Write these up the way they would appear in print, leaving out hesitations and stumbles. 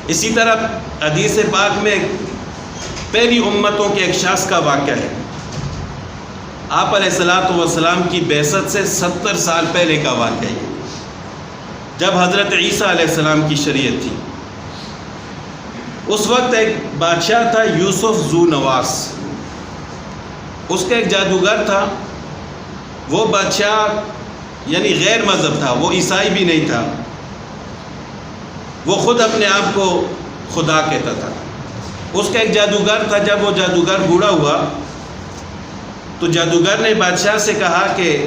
اسی طرح حدیث پاک میں پہلی امتوں کے ایک شخص کا واقعہ ہے، آپ علیہ الصلاۃ والسلام کی بعثت سے 70 سال پہلے کا واقعہ ہے، جب حضرت عیسیٰ علیہ السلام کی شریعت تھی۔ اس وقت ایک بادشاہ تھا یوسف ذو نواس، اس کا ایک جادوگر تھا۔ وہ بادشاہ یعنی غیر مذہب تھا، وہ عیسائی بھی نہیں تھا، وہ خود اپنے آپ کو خدا کہتا تھا۔ اس کا ایک جادوگر تھا، جب وہ جادوگر بوڑھا ہوا تو جادوگر نے بادشاہ سے کہا کہ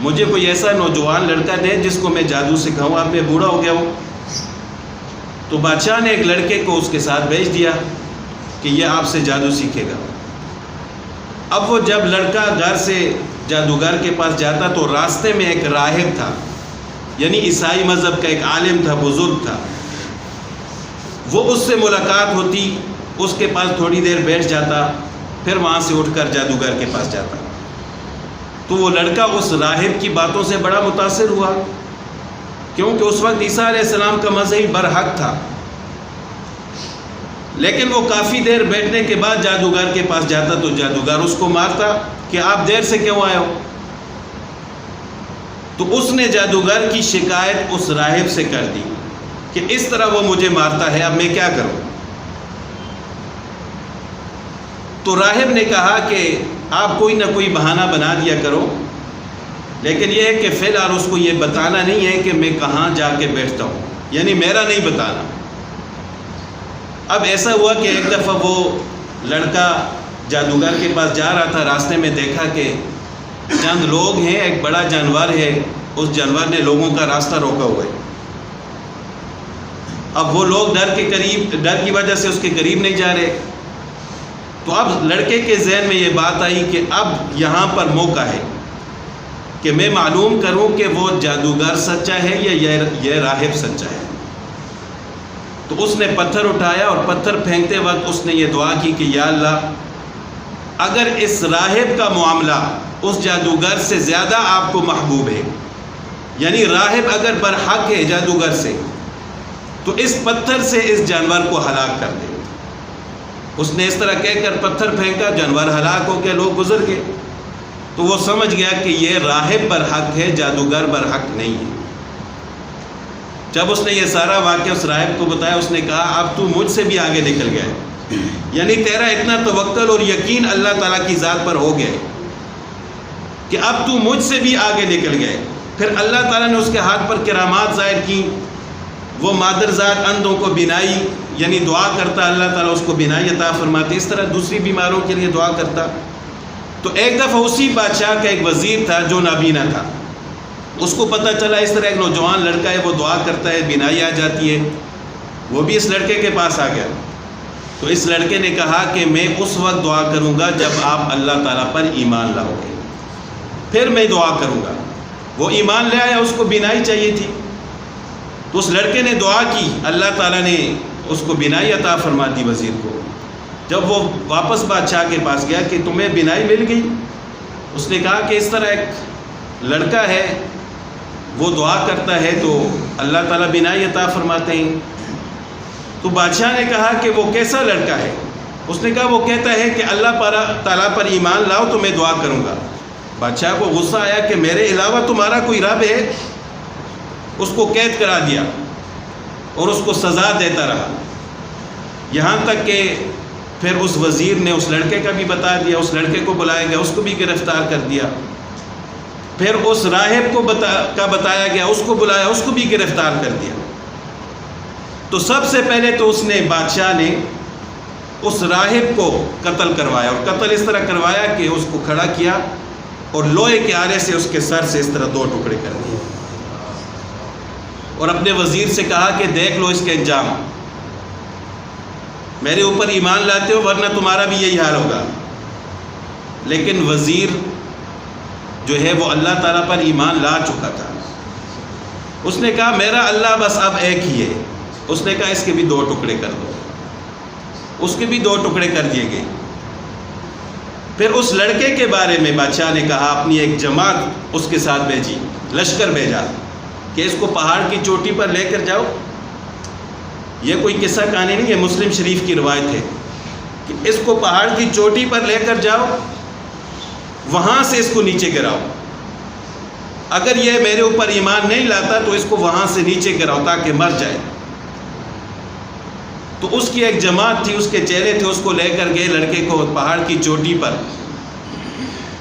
مجھے کوئی ایسا نوجوان لڑکا دے جس کو میں جادو سکھاؤں، اب میں بوڑھا ہو گیا ہوں۔ تو بادشاہ نے ایک لڑکے کو اس کے ساتھ بھیج دیا کہ یہ آپ سے جادو سیکھے گا۔ اب وہ جب لڑکا گھر سے جادوگر کے پاس جاتا تو راستے میں ایک راہب تھا، یعنی عیسائی مذہب کا ایک عالم تھا، بزرگ تھا۔ وہ اس سے ملاقات ہوتی، اس کے پاس تھوڑی دیر بیٹھ جاتا، پھر وہاں سے اٹھ کر جادوگر کے پاس جاتا۔ تو وہ لڑکا اس راہب کی باتوں سے بڑا متاثر ہوا، کیونکہ اس وقت عیسیٰ علیہ السلام کا مذہبی برحق تھا۔ لیکن وہ کافی دیر بیٹھنے کے بعد جادوگر کے پاس جاتا تو جادوگر اس کو مارتا کہ آپ دیر سے کیوں آئے ہو؟ تو اس نے جادوگر کی شکایت اس راہب سے کر دی کہ اس طرح وہ مجھے مارتا ہے، اب میں کیا کروں؟ تو راہب نے کہا کہ آپ کوئی نہ کوئی بہانہ بنا دیا کرو، لیکن یہ ہے کہ فی الحال اس کو یہ بتانا نہیں ہے کہ میں کہاں جا کے بیٹھتا ہوں، یعنی میرا نہیں بتانا۔ اب ایسا ہوا کہ ایک دفعہ وہ لڑکا جادوگر کے پاس جا رہا تھا، راستے میں دیکھا کہ چند لوگ ہیں، ایک بڑا جانور ہے، اس جانور نے لوگوں کا راستہ روکا ہوا ہے۔ اب وہ لوگ ڈر کی وجہ سے اس کے قریب نہیں جا رہے۔ تو اب لڑکے کے ذہن میں یہ بات آئی کہ اب یہاں پر موقع ہے کہ میں معلوم کروں کہ وہ جادوگر سچا ہے یا یہ راہب سچا ہے۔ تو اس نے پتھر اٹھایا اور پتھر پھینکتے وقت اس نے یہ دعا کی کہ یا اللہ، اگر اس راہب کا معاملہ اس جادوگر سے زیادہ آپ کو محبوب ہے، یعنی راہب اگر برحق ہے جادوگر سے، تو اس پتھر سے اس جانور کو ہلاک کر دے۔ اس نے اس طرح کہہ کر پتھر پھینکا، جانور ہلاک ہو گیا، لوگ گزر گئے۔ تو وہ سمجھ گیا کہ یہ راہب برحق ہے، جادوگر برحق نہیں ہے۔ جب اس نے یہ سارا واقعہ اس راہب کو بتایا، اس نے کہا اب تو مجھ سے بھی آگے نکل گیا ہے، یعنی تیرا اتنا توکل اور یقین اللہ تعالیٰ کی ذات پر ہو گیا ہے کہ اب تو مجھ سے بھی آگے نکل گئے۔ پھر اللہ تعالیٰ نے اس کے ہاتھ پر کرامات ظاہر کی، وہ مادرزاد اندھوں کو بینائی، یعنی دعا کرتا اللہ تعالیٰ اس کو بینائی عطا فرماتے، اس طرح دوسری بیماروں کے لیے دعا کرتا۔ تو ایک دفعہ اسی بادشاہ کا ایک وزیر تھا جو نابینا تھا، اس کو پتہ چلا اس طرح ایک نوجوان لڑکا ہے، وہ دعا کرتا ہے، بینائی آ جاتی ہے۔ وہ بھی اس لڑکے کے پاس آ گیا۔ تو اس لڑکے نے کہا کہ میں اس وقت دعا کروں گا جب آپ اللہ تعالیٰ پر ایمان لاؤ گے، پھر میں دعا کروں گا۔ وہ ایمان لے آیا، اس کو بینائی چاہیے تھی، تو اس لڑکے نے دعا کی، اللہ تعالیٰ نے اس کو بینائی عطا فرما دی وزیر کو۔ جب وہ واپس بادشاہ کے پاس گیا کہ تمہیں بینائی مل گئی، اس نے کہا کہ اس طرح ایک لڑکا ہے، وہ دعا کرتا ہے تو اللہ تعالیٰ بینائی عطا فرماتے ہیں۔ تو بادشاہ نے کہا کہ وہ کیسا لڑکا ہے؟ اس نے کہا وہ کہتا ہے کہ اللہ تعالیٰ پر ایمان لاؤ تو میں دعا کروں گا۔ بادشاہ کو غصہ آیا کہ میرے علاوہ تمہارا کوئی رب ہے؟ اس کو قید کرا دیا اور اس کو سزا دیتا رہا، یہاں تک کہ پھر اس وزیر نے اس لڑکے کا بھی بتا دیا، اس لڑکے کو بلایا گیا، اس کو بھی گرفتار کر دیا۔ پھر اس راہب کو بتایا گیا، اس کو بلایا، اس کو بھی گرفتار کر دیا۔ تو سب سے پہلے تو اس نے بادشاہ نے اس راہب کو قتل کروایا، اور قتل اس طرح کروایا کہ اس کو کھڑا کیا اور لوہے کے آرے سے اس کے سر سے اس طرح 2 ٹکڑے کر دیے، اور اپنے وزیر سے کہا کہ دیکھ لو اس کے انجام، میرے اوپر ایمان لاتے ہو ورنہ تمہارا بھی یہی حال ہوگا۔ لیکن وزیر جو ہے وہ اللہ تعالیٰ پر ایمان لا چکا تھا۔ اس نے کہا میرا اللہ بس اب ایک ہی ہے۔ اس نے کہا اس کے بھی 2 ٹکڑے کر دو، اس کے بھی 2 ٹکڑے کر دیے گئے۔ پھر اس لڑکے کے بارے میں بادشاہ نے کہا اپنی ایک جماعت اس کے ساتھ بھیجی، لشکر بھیجا کہ اس کو پہاڑ کی چوٹی پر لے کر جاؤ یہ کوئی قصہ کہانی نہیں ہے، مسلم شریف کی روایت ہے کہ اس کو پہاڑ کی چوٹی پر لے کر جاؤ، وہاں سے اس کو نیچے گراؤ، اگر یہ میرے اوپر ایمان نہیں لاتا تو اس کو وہاں سے نیچے گراؤ تاکہ مر جائے۔ تو اس کی ایک جماعت تھی، اس کے چہرے تھے، اس کو لے کر گئے لڑکے کو پہاڑ کی چوٹی پر،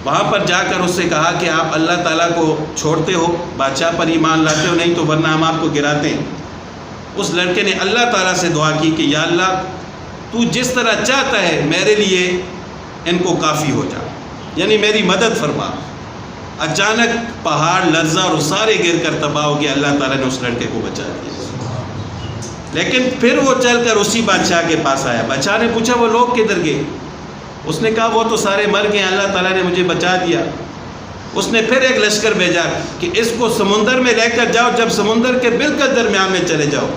وہاں پر جا کر اس سے کہا کہ آپ اللہ تعالیٰ کو چھوڑتے ہو، بادشاہ پر ایمان لاتے ہو، نہیں تو ورنہ ہم آپ کو گراتے ہیں۔ اس لڑکے نے اللہ تعالیٰ سے دعا کی کہ یا اللہ تو جس طرح چاہتا ہے میرے لیے ان کو کافی ہو جا، یعنی میری مدد فرما۔ اچانک پہاڑ لرزا اور سارے گر کر تباہ ہو گیا، اللہ تعالیٰ نے اس لڑکے کو بچا دیا۔ لیکن پھر وہ چل کر اسی بادشاہ کے پاس آیا، بادشاہ نے پوچھا وہ لوگ کدھر گئے؟ اس نے کہا وہ تو سارے مر گئے، اللہ تعالیٰ نے مجھے بچا دیا۔ اس نے پھر ایک لشکر بھیجا کہ اس کو سمندر میں لے کر جاؤ، جب سمندر کے بالکل درمیان میں چلے جاؤ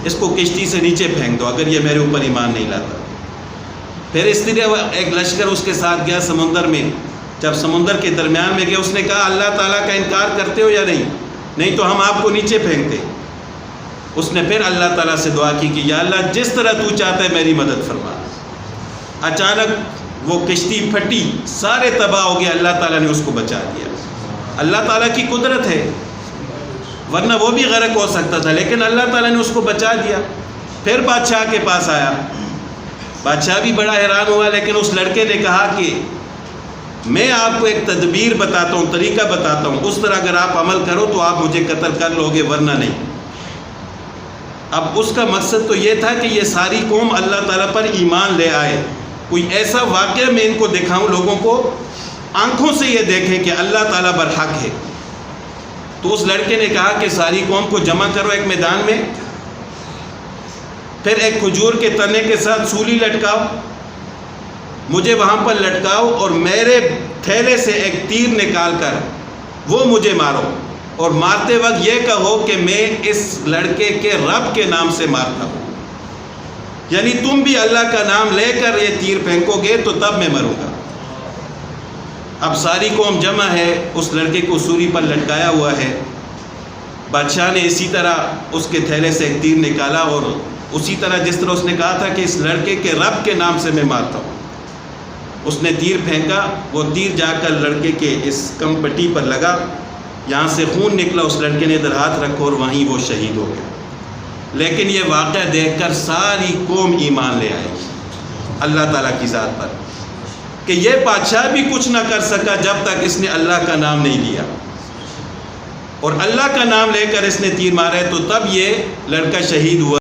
اس کو کشتی سے نیچے پھینک دو اگر یہ میرے اوپر ایمان نہیں لاتا۔ پھر اس طرح ایک لشکر اس کے ساتھ گیا سمندر میں، جب سمندر کے درمیان میں گیا اس نے کہا اللہ تعالیٰ کا انکار کرتے ہو یا نہیں؟ نہیں تو ہم آپ کو نیچے پھینکتے۔ اس نے پھر اللہ تعالیٰ سے دعا کی کہ یا اللہ جس طرح تو چاہتا ہے میری مدد فرما۔ اچانک وہ کشتی پھٹی، سارے تباہ ہو گئے، اللہ تعالیٰ نے اس کو بچا دیا۔ اللہ تعالیٰ کی قدرت ہے، ورنہ وہ بھی غرق ہو سکتا تھا، لیکن اللہ تعالیٰ نے اس کو بچا دیا۔ پھر بادشاہ کے پاس آیا، بادشاہ بھی بڑا حیران ہوا، لیکن اس لڑکے نے کہا کہ میں آپ کو ایک تدبیر بتاتا ہوں، طریقہ بتاتا ہوں، اس طرح اگر آپ عمل کرو تو آپ مجھے قتل کر لو گے ورنہ نہیں۔ اب اس کا مقصد تو یہ تھا کہ یہ ساری قوم اللہ تعالیٰ پر ایمان لے آئے، کوئی ایسا واقعہ میں ان کو دکھاؤں، لوگوں کو آنکھوں سے یہ دیکھیں کہ اللہ تعالیٰ برحق ہے۔ تو اس لڑکے نے کہا کہ ساری قوم کو جمع کرو ایک میدان میں، پھر ایک کھجور کے تنے کے ساتھ سولی لٹکاؤ، مجھے وہاں پر لٹکاؤ اور میرے تھیلے سے ایک تیر نکال کر وہ مجھے مارو، اور مارتے وقت یہ کہو کہ میں اس لڑکے کے رب کے نام سے مارتا ہوں، یعنی تم بھی اللہ کا نام لے کر یہ تیر پھینکو گے تو تب میں مروں گا۔ اب ساری قوم جمع ہے، اس لڑکے کو سولی پر لٹکایا ہوا ہے، بادشاہ نے اسی طرح اس کے تھیلے سے ایک تیر نکالا اور اسی طرح جس طرح اس نے کہا تھا کہ اس لڑکے کے رب کے نام سے میں مارتا ہوں، اس نے تیر پھینکا، وہ تیر جا کر لڑکے کے اس کم پٹی پر لگا، یہاں سے خون نکلا، اس لڑکے نے ادھر ہاتھ رکھا اور وہیں وہ شہید ہو گیا۔ لیکن یہ واقعہ دیکھ کر ساری قوم ایمان لے آئی اللہ تعالیٰ کی ذات پر، کہ یہ بادشاہ بھی کچھ نہ کر سکا جب تک اس نے اللہ کا نام نہیں لیا، اور اللہ کا نام لے کر اس نے تیر مارا ہے تو تب یہ لڑکا شہید ہوا۔